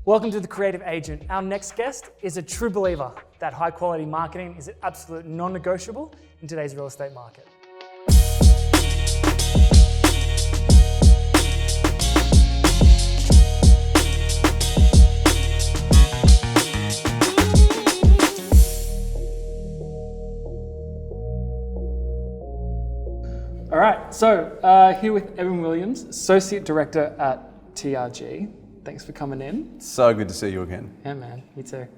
Welcome to The Creative Agent. Our next guest is a true believer that high quality marketing is an absolute non-negotiable in today's real estate market. All right, so here with Evan Williams, Associate Director at TRG. Thanks for coming in. So good to see you again. Yeah, man, me too.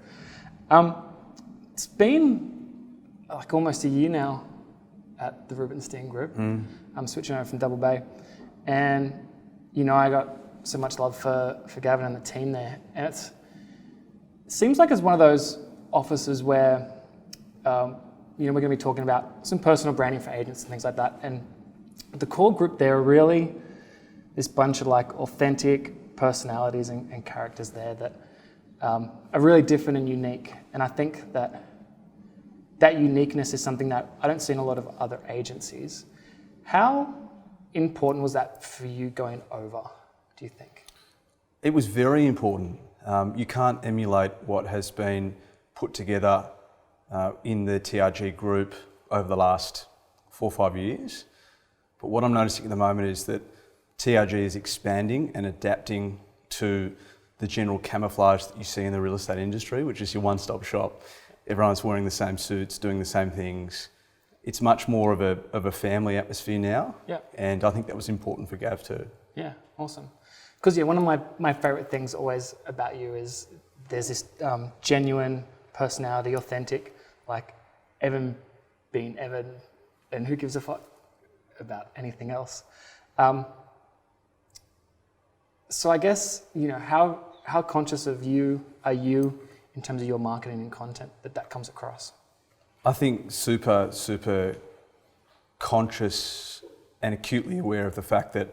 It's been like almost a year now at the Rubenstein Group. I'm switching over from Double Bay, and you know I got so much love for Gavin and the team there, and it seems like it's one of those offices where we're going to be talking about some personal branding for agents and things like that, and the core group there are really this bunch of like authentic personalities and characters there that are really different and unique. And I think that uniqueness is something that I don't see in a lot of other agencies. How important was that for you going over, do you think? It was very important. You can't emulate what has been put together in the TRG group over the last 4 or 5 years. But what I'm noticing at the moment is that TRG is expanding and adapting to the general camouflage that you see in the real estate industry, which is your one-stop shop. Everyone's wearing the same suits, doing the same things. It's much more of a family atmosphere now. Yeah. And I think that was important for Gav too. Yeah, awesome. Because one of my favorite things always about you is there's this genuine personality, authentic, like Evan being Evan, and who gives a fuck about anything else. So I guess, how conscious of you are you in terms of your marketing and content that comes across? I think super conscious and acutely aware of the fact that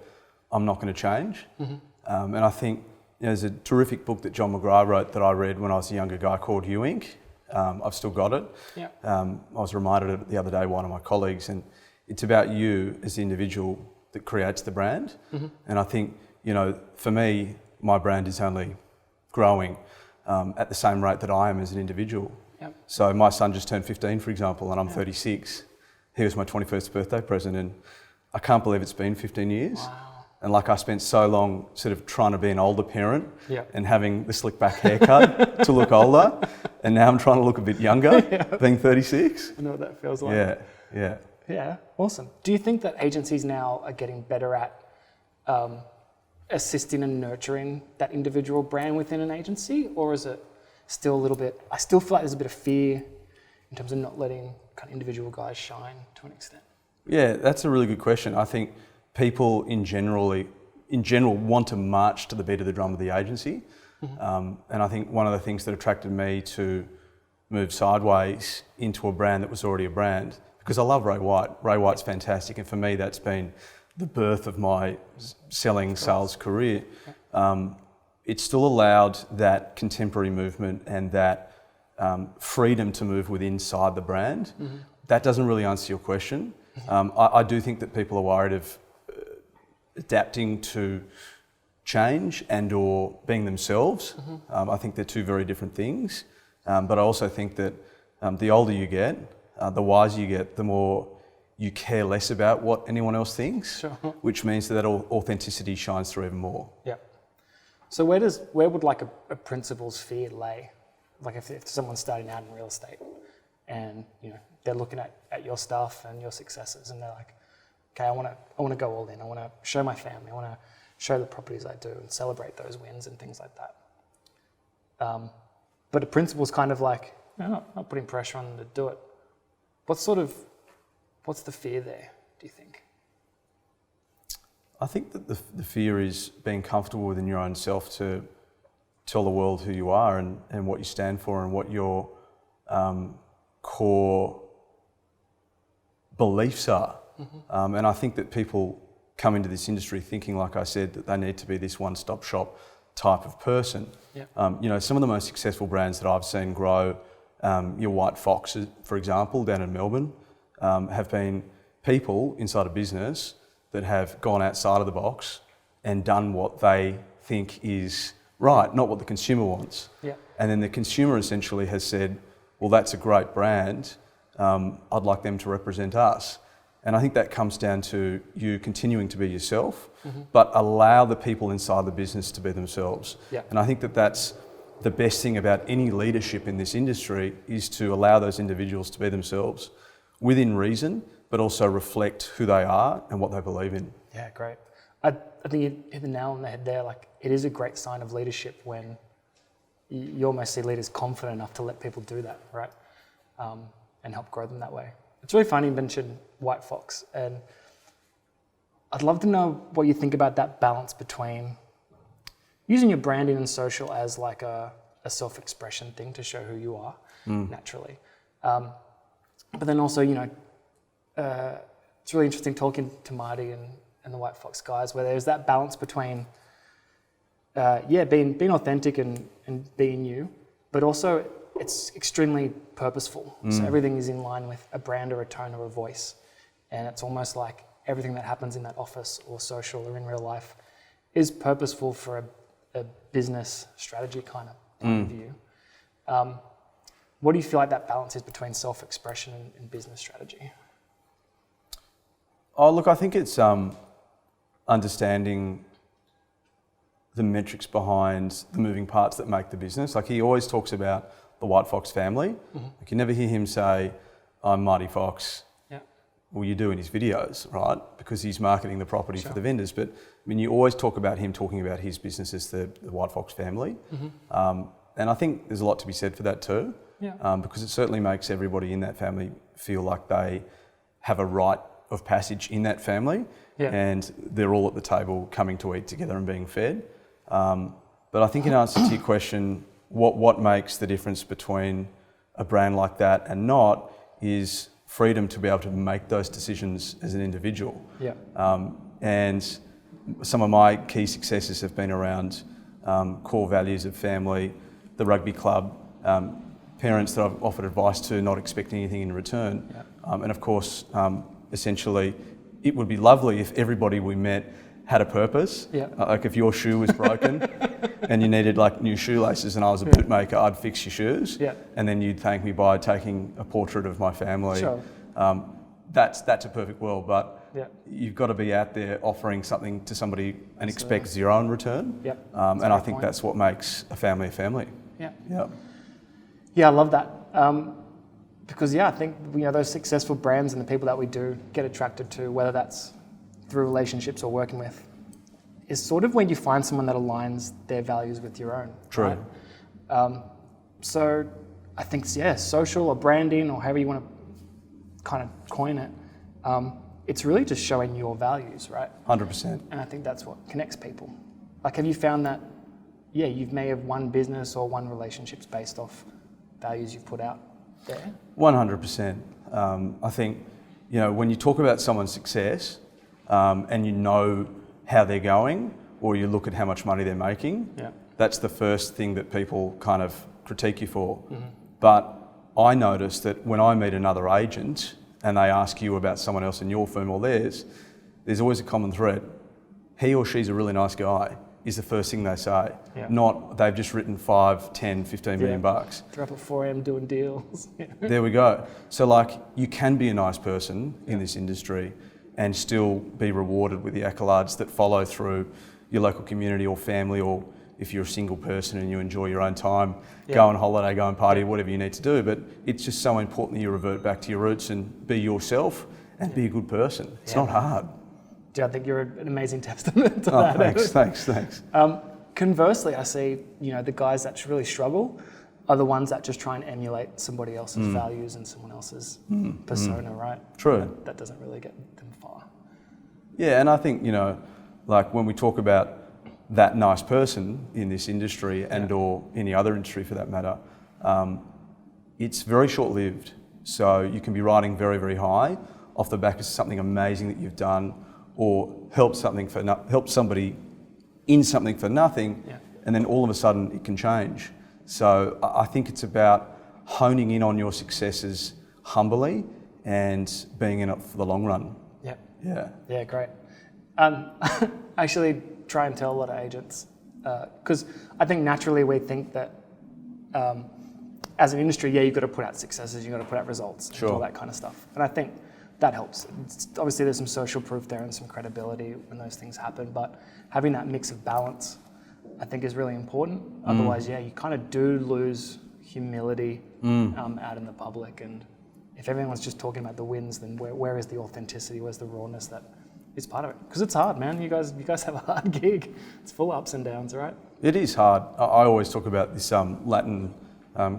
I'm not going to change. Mm-hmm. And I think there's a terrific book that John McGrath wrote that I read when I was a younger guy called You Inc. I've still got it. Yeah. I was reminded of it the other day by one of my colleagues, and it's about you as the individual that creates the brand. Mm-hmm. And I think, for me, my brand is only growing at the same rate that I am as an individual. Yep. So my son just turned 15, for example, and I'm 36. He was my 21st birthday present, and I can't believe it's been 15 years. Wow. And I spent so long sort of trying to be an older parent and having the slick back haircut to look older, and now I'm trying to look a bit younger, being 36. I know what that feels like. Yeah, awesome. Do you think that agencies now are getting better at assisting and nurturing that individual brand within an agency, or is it still a little bit, I still feel like there's a bit of fear in terms of not letting kind of individual guys shine to an extent? Yeah, that's a really good question. I think people in general want to march to the beat of the drum of the agency. Mm-hmm. And I think one of the things that attracted me to move sideways into a brand that was already a brand, because I love Ray White. Ray White's fantastic, and for me that's been the birth of my selling sales career. It still allowed that contemporary movement and that freedom to move inside the brand. Mm-hmm. That doesn't really answer your question. Mm-hmm. I do think that people are worried of adapting to change and or being themselves. Mm-hmm. I think they're two very different things. But I also think that the older you get, the wiser you get, the more you care less about what anyone else thinks, sure. Which means that authenticity shines through even more. Yeah. So where would like a principal's fear lay? Like if someone's starting out in real estate and they're looking at your stuff and your successes and they're like, okay, I want to go all in. I want to show my family. I want to show the properties I do and celebrate those wins and things like that. But a principal's kind of like, not putting pressure on them to do it. What's the fear there, do you think? I think that the fear is being comfortable within your own self to tell the world who you are and what you stand for and what your core beliefs are. Mm-hmm. And I think that people come into this industry thinking, like I said, that they need to be this one-stop shop type of person. Yep. Some of the most successful brands that I've seen grow, your White Fox, for example, down in Melbourne, have been people inside a business that have gone outside of the box and done what they think is Right, not what the consumer wants. Yeah. And then the consumer essentially has said, well, that's a great brand. I'd like them to represent us. And I think that comes down to you continuing to be yourself, but allow the people inside the business to be themselves. Yeah. And I think that that's the best thing about any leadership in this industry, is to allow those individuals to be themselves within reason, but also reflect who they are and what they believe in. Yeah, great. I think you hit the nail on the head there. Like, it is a great sign of leadership when you almost see leaders confident enough to let people do that, right? And help grow them that way. It's really funny you mentioned White Fox, and I'd love to know what you think about that balance between using your branding and social as like a self-expression thing to show who you are naturally. But then also, it's really interesting talking to Marty and the White Fox guys, where there's that balance between, being authentic and being you, but also it's extremely purposeful. So everything is in line with a brand or a tone or a voice. And it's almost like everything that happens in that office or social or in real life is purposeful for a business strategy kind of point of view. What do you feel like that balance is between self-expression and business strategy? Oh, look, I think it's understanding the metrics behind the moving parts that make the business. Like, he always talks about the White Fox family. Like, you never hear him say, I'm Marty Fox. Yeah. Well, you do in his videos, right? Because he's marketing the property for the vendors. But I mean, you always talk about him talking about his business as the White Fox family. And I think there's a lot to be said for that too. Yeah. Because it certainly makes everybody in that family feel like they have a rite of passage in that family. Yeah. And they're all at the table coming to eat together and being fed. But I think in answer to your question, what makes the difference between a brand like that and not is freedom to be able to make those decisions as an individual. Yeah. And some of my key successes have been around core values of family, the rugby club, parents that I've offered advice to, not expecting anything in return. Yeah. And of course, essentially, it would be lovely if everybody we met had a purpose. Yeah. Like, if your shoe was broken and you needed like new shoelaces and I was a bootmaker, I'd fix your shoes. Yeah. And then you'd thank me by taking a portrait of my family. Sure. That's a perfect world, but Yeah. you've got to be out there offering something to somebody and expect zero in return. Yeah. And I think that's what makes a family a family. Yeah. Yeah. Yeah, I love that. Because I think those successful brands and the people that we do get attracted to, whether that's through relationships or working with, is sort of when you find someone that aligns their values with your own. True. Right? So I think, social or branding or however you want to kind of coin it, it's really just showing your values, right? 100%. And I think that's what connects people. Like, have you found that, you may have won business or won relationships based off values you've put out there? 100%. I think, when you talk about someone's success and you know how they're going, or you look at how much money they're making, that's the first thing that people kind of critique you for. But I notice that when I meet another agent and they ask you about someone else in your firm or theirs, there's always a common thread. He or she's a really nice guy is the first thing they say. Yeah. Not they've just written 5, 10, 15 million bucks. They're up at 4 a.m. doing deals. There we go. So like, you can be a nice person in this industry and still be rewarded with the accolades that follow through your local community or family, or if you're a single person and you enjoy your own time, go on holiday, go and party, whatever you need to do. But it's just so important that you revert back to your roots and be yourself and be a good person. It's not hard. I think you're an amazing testament to that. Thanks. Conversely, I see, the guys that really struggle are the ones that just try and emulate somebody else's values and someone else's persona, right? True. That doesn't really get them far. Yeah, and I think, like when we talk about that nice person in this industry and or any other industry for that matter, it's very short-lived. So you can be riding very, very high off the back of something amazing that you've done, or help somebody in something for nothing, and then all of a sudden it can change. So I think it's about honing in on your successes humbly and being in it for the long run. Yeah, great. I actually try and tell a lot of agents Because I think naturally we think that as an industry, you've got to put out successes, you've got to put out results, and all that kind of stuff. And I think that helps. Obviously, there's some social proof there and some credibility when those things happen, but having that mix of balance, I think, is really important. Otherwise, you kind of do lose humility out in the public. And if everyone's just talking about the wins, then where is the authenticity? Where's the rawness that is part of it? Because it's hard, man. You guys have a hard gig. It's full of ups and downs, right? It is hard. I always talk about this Latin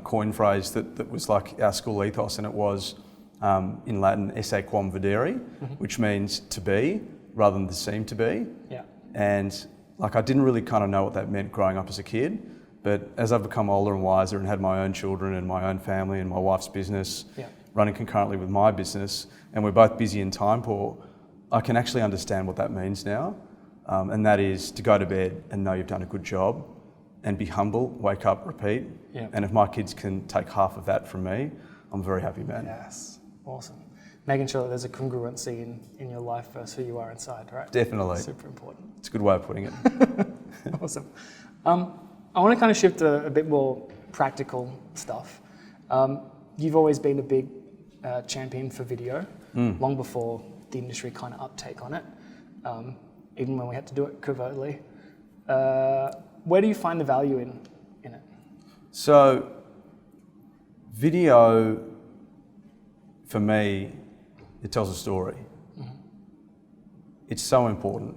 coin phrase that was like our school ethos, and it was in Latin, esse quam videri, which means to be rather than to seem to be. Yeah. And like I didn't really kind of know what that meant growing up as a kid, but as I've become older and wiser and had my own children and my own family and my wife's business running concurrently with my business, and we're both busy and time poor, I can actually understand what that means now. And that is to go to bed and know you've done a good job and be humble, wake up, repeat. Yeah. And if my kids can take half of that from me, I'm a very happy man. Yes, awesome. Making sure that there's a congruency in your life versus who you are inside, right? Definitely. Super important. It's a good way of putting it. Awesome. I want to kind of shift to a bit more practical stuff. You've always been a big champion for video, long before the industry kind of uptake on it, even when we had to do it covertly. Where do you find the value in it? So, video, for me, it tells a story. It's so important.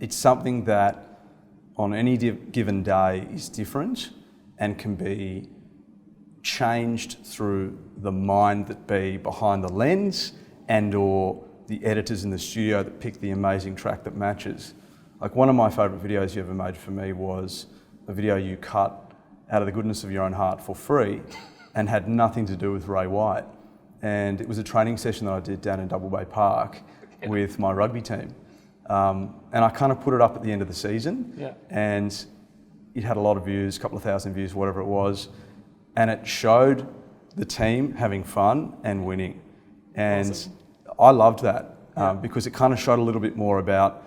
It's something that on any given day is different and can be changed through the mind that be behind the lens and or the editors in the studio that pick the amazing track that matches. Like one of my favourite videos you ever made for me was a video you cut out of the goodness of your own heart for free and had nothing to do with Ray White. And it was a training session that I did down in Double Bay Park with my rugby team. And I kind of put it up at the end of the season and it had a lot of views, a couple of thousand views, whatever it was. And it showed the team having fun and winning. And awesome. I loved that because it kind of showed a little bit more about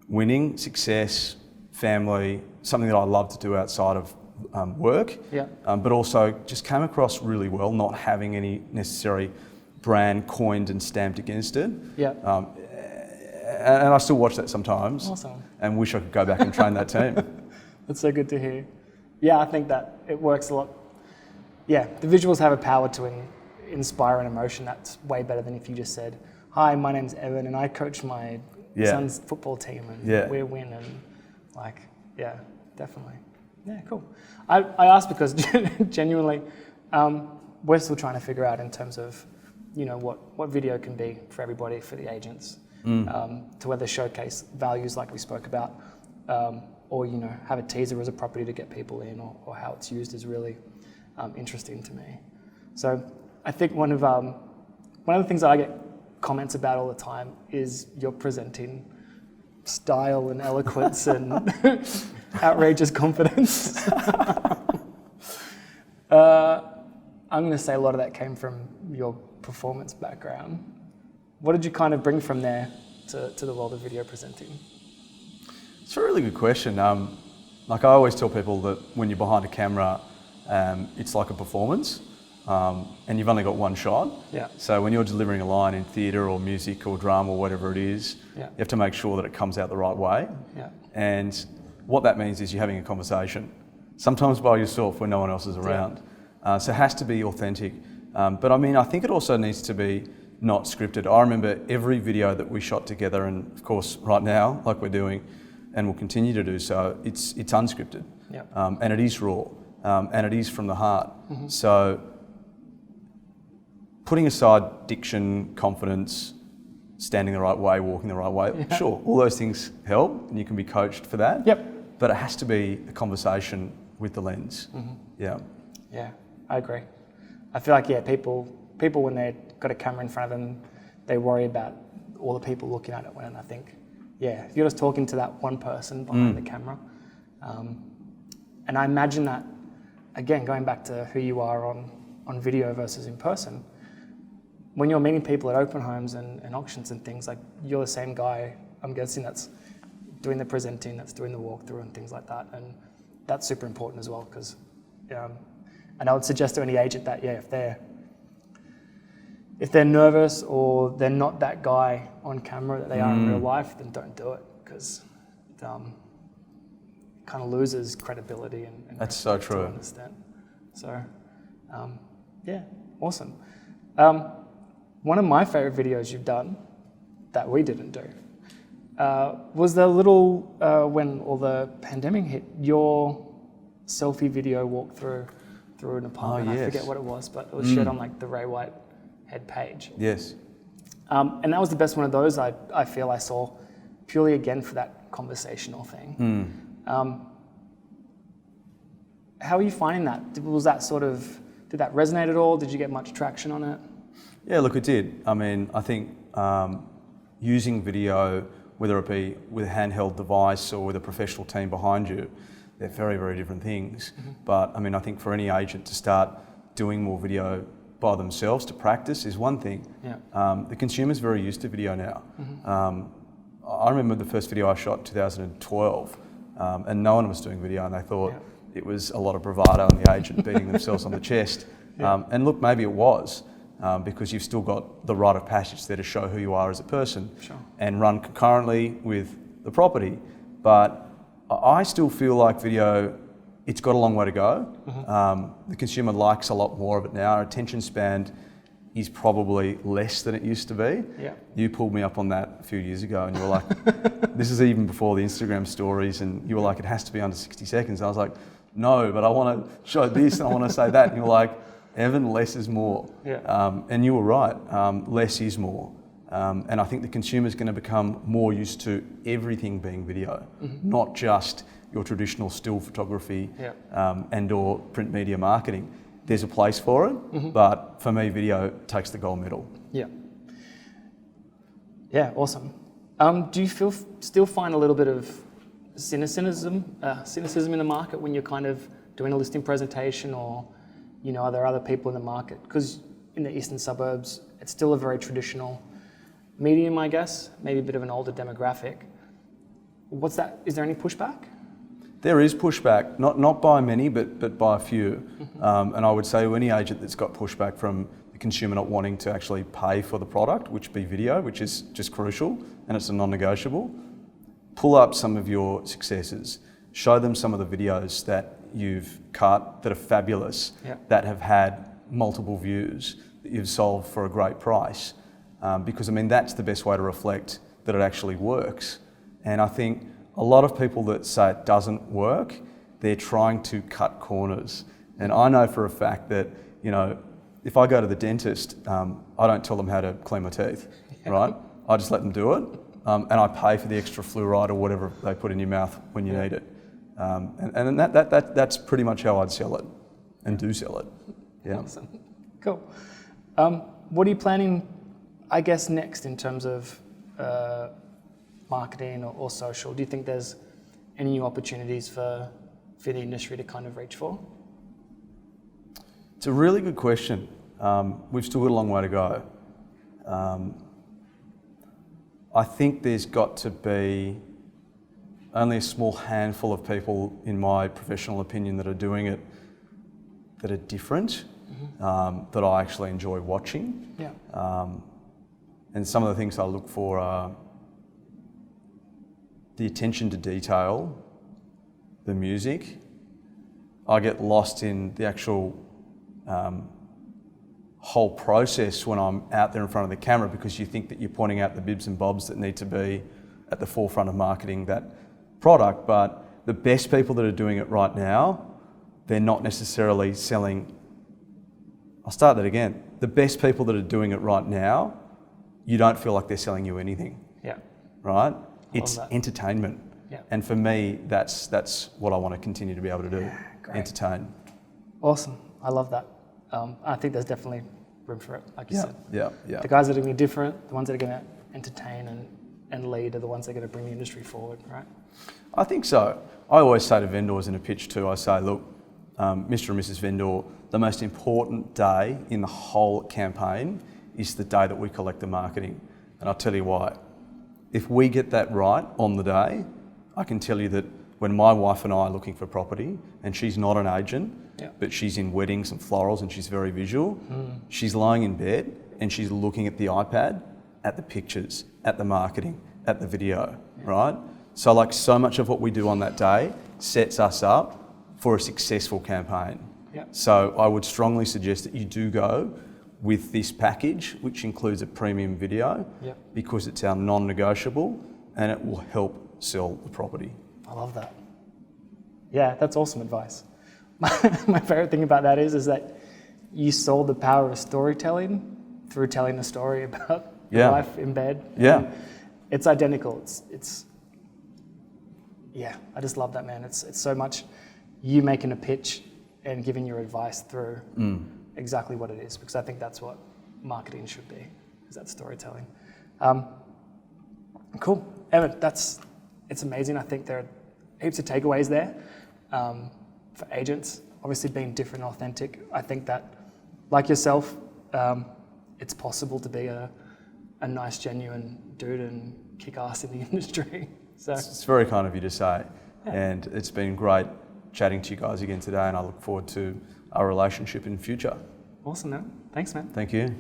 winning, success, family, something that I love to do outside of work, but also just came across really well, not having any necessary brand coined and stamped against it. And I still watch that sometimes. Awesome. And wish I could go back and train that team. That's so good to hear. Yeah, I think that it works a lot. Yeah, the visuals have a power to inspire an emotion that's way better than if you just said, "Hi, my name's Evan and I coach my son's football team and we win," and definitely. Yeah, cool. I asked because genuinely, we're still trying to figure out in terms of, what video can be for everybody, for the agents, to whether showcase values like we spoke about, or have a teaser as a property to get people in, or how it's used is really interesting to me. So I think one of the things that I get comments about all the time is your presenting style and eloquence and outrageous confidence. I'm going to say a lot of that came from your performance background. What did you kind of bring from there to the world of video presenting? It's a really good question. Like I always tell people that when you're behind a camera, it's like a performance, and you've only got one shot. Yeah. So when you're delivering a line in theatre or music or drama or whatever it is, you have to make sure that it comes out the right way. Yeah. And what that means is you're having a conversation, sometimes by yourself when no one else is around. So it has to be authentic. But I mean, I think it also needs to be not scripted. I remember every video that we shot together, and of course right now, like we're doing, and we'll continue to do so, it's unscripted. Yeah. And it is raw, and it is from the heart. So putting aside diction, confidence, standing the right way, walking the right way, sure, all those things help, and you can be coached for that. But it has to be a conversation with the lens. Yeah, I agree. I feel like people when they've got a camera in front of them, they worry about all the people looking at it. When I think, if you're just talking to that one person behind the camera, and I imagine that again, going back to who you are on video versus in person. When you're meeting people at open homes and auctions and things, like you're the same guy, I'm guessing, that's doing the presenting, that's doing the walkthrough and things like that. And that's super important as well, because, and I would suggest to any agent that, if they're nervous or they're not that guy on camera that they are in real life, then don't do it, because it kind of loses credibility and that's so true. To understand. So, awesome. One of my favorite videos you've done that we didn't do was the little, when all the pandemic hit, your selfie video walkthrough through an apartment. Oh, yes. I forget what it was, but it was shared on like the Ray White head page. Yes. And that was the best one of those I feel I saw, purely again for that conversational thing. How are you finding that? Was that did that resonate at all? Did you get much traction on it? Yeah, look, it did. I mean, I think using video, whether it be with a handheld device or with a professional team behind you, they're very, very different things. But I mean, I think for any agent to start doing more video by themselves to practice is one thing. Yeah. The consumer's very used to video now. I remember the first video I shot in 2012, and no one was doing video, and they thought it was a lot of bravado and the agent beating themselves on the chest. And look, maybe it was, because you've still got the rite of passage there to show who you are as a person and run concurrently with the property. But I still feel like video, it's got a long way to go. The consumer likes a lot more of it now. Our attention span is probably less than it used to be. Yeah. You pulled me up on that a few years ago, and you were like, this is even before the Instagram stories, and you were like, it has to be under 60 seconds. And I was like, no, but I want to show this and I want to say that. And you were like, Evan, less is more. Yeah. And you were right, less is more. And I think the consumer's going to become more used to everything being video, not just your traditional still photography and or print media marketing. There's a place for it, but for me, video takes the gold medal. Yeah. Yeah, awesome. Do you still find a little bit of cynicism in the market when you're kind of doing a listing presentation, or, are there other people in the market? Because in the eastern suburbs, it's still a very traditional medium, I guess, maybe a bit of an older demographic. What's that? Is there any pushback? There is pushback, not by many, but by a few. And I would say to any agent that's got pushback from the consumer not wanting to actually pay for the product, which be video, which is just crucial, and it's a non-negotiable, pull up some of your successes, show them some of the videos that you've cut that are fabulous, that have had multiple views, that you've sold for a great price. Because I mean, that's the best way to reflect that it actually works. And I think a lot of people that say it doesn't work, they're trying to cut corners. And I know for a fact that, if I go to the dentist, I don't tell them how to clean my teeth, right? I just let them do it. And I pay for the extra fluoride or whatever they put in your mouth when you need it. And that's pretty much how I'd sell it and do sell it. Yeah. Awesome. Cool. What are you planning, I guess, next in terms of marketing or social? Do you think there's any new opportunities for the industry to kind of reach for? It's a really good question. We've still got a long way to go. I think there's got to be only a small handful of people, in my professional opinion, that are doing it that are different, that I actually enjoy watching. Yeah. And some of the things I look for are the attention to detail, the music. I get lost in the actual whole process when I'm out there in front of the camera, because you think that you're pointing out the bibs and bobs that need to be at the forefront of marketing that product. But the best people that are doing it right now, they're not necessarily selling. I'll start that again. The best people that are doing it right now, you don't feel like they're selling you anything. Yeah. Right? It's entertainment. Yeah. And for me, that's what I want to continue to be able to do. Great. Entertain. Awesome. I love that. I think there's definitely room for it, like you said. Yeah. The guys that are going to be different, the ones that are going to entertain and lead, are the ones that are going to bring the industry forward, right? I think so. I always say to vendors in a pitch too, I say, look, Mr. and Mrs. Vendor, the most important day in the whole campaign is the day that we collect the marketing. And I'll tell you why. If we get that right on the day, I can tell you that when my wife and I are looking for property, and she's not an agent, but she's in weddings and florals and she's very visual, she's lying in bed and she's looking at the iPad, at the pictures, at the marketing, at the video, right? So like so much of what we do on that day sets us up for a successful campaign. So I would strongly suggest that you do go with this package, which includes a premium video, because it's our non-negotiable and it will help sell the property. I love that. Yeah, that's awesome advice. My favorite thing about that is that you sold the power of storytelling through telling a story about your life in bed. Yeah. It's identical. It's I just love that, man. It's so much you making a pitch and giving your advice through exactly what it is, because I think that's what marketing should be, is that storytelling. Cool. Evan, it's amazing. I think there are heaps of takeaways there for agents, obviously being different and authentic. I think that, like yourself, it's possible to be a nice, genuine dude and kick ass in the industry. So it's very kind of you to say, and it's been great chatting to you guys again today, and I look forward to our relationship in the future. Awesome, man. Thanks, man. Thank you.